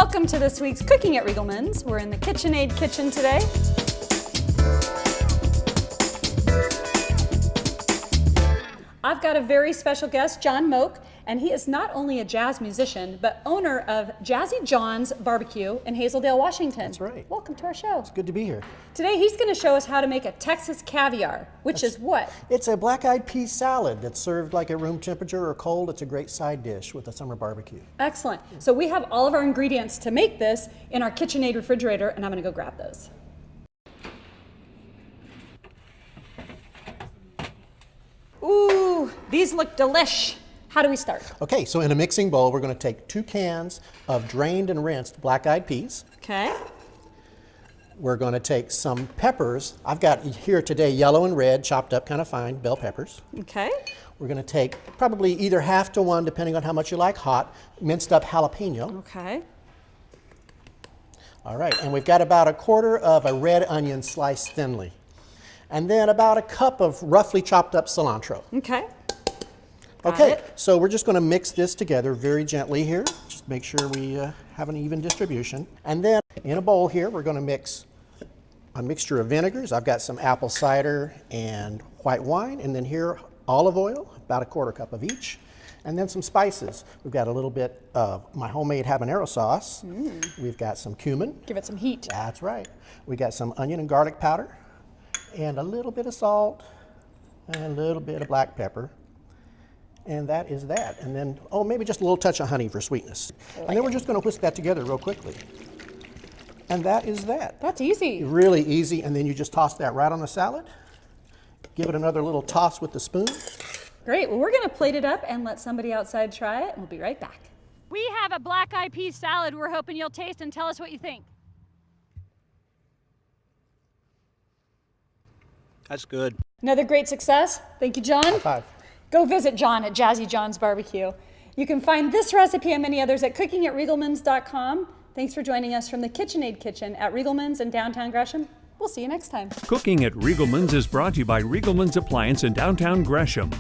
Welcome to this week's Cooking at Riegelmann's. We're in the KitchenAid kitchen today. I've got a very special guest, John Moak, and he is not only a jazz musician, but owner of Jazzy John's Barbecue in Hazeldale, Washington. That's right. Welcome to our show. It's good to be here. Today he's going to show us how to make a Texas Caviar, which is what? It's a black-eyed pea salad that's served like at room temperature or cold. It's a great side dish with a summer barbecue. Excellent. So we have all of our ingredients to make this in our KitchenAid refrigerator, and I'm going to go grab those. Ooh, these look delish. How do we start? Okay, so in a mixing bowl, we're going to take 2 cans of drained and rinsed black-eyed peas. Okay. We're going to take some peppers. I've got here today yellow and red, chopped up kind of fine, bell peppers. Okay. We're going to take probably either half to 1, depending on how much you like hot, minced up jalapeno. Okay. All right, and we've got about 1/4 of a red onion sliced thinly. And then about 1 cup of roughly chopped up cilantro. Okay. Okay, so we're just going to mix this together very gently here. Just make sure we have an even distribution. And then in a bowl here, we're going to mix a mixture of vinegars. I've got some apple cider and white wine. And then here, olive oil, about 1/4 cup of each. And then some spices. We've got a little bit of my homemade habanero sauce. We've got some cumin. Give it some heat. That's right. We got some onion and garlic powder. And a little bit of salt. And a little bit of black pepper. And that is that. And then, oh, maybe just a little touch of honey for sweetness. And then we're just going to whisk that together real quickly. And that is that. That's easy. Really easy. And then you just toss that right on the salad. Give it another little toss with the spoon. Great. Well, we're going to plate it up and let somebody outside try it, and we'll be right back. We have a black-eyed pea salad we're hoping you'll taste and tell us what you think. That's good. Another great success. Thank you, John. High five. Go visit John at Jazzy John's Barbecue. You can find this recipe and many others at cookingatriegelmanns.com. Thanks for joining us from the KitchenAid kitchen at Riegelmann's in downtown Gresham. We'll see you next time. Cooking at Riegelmann's is brought to you by Riegelmann's Appliance in downtown Gresham.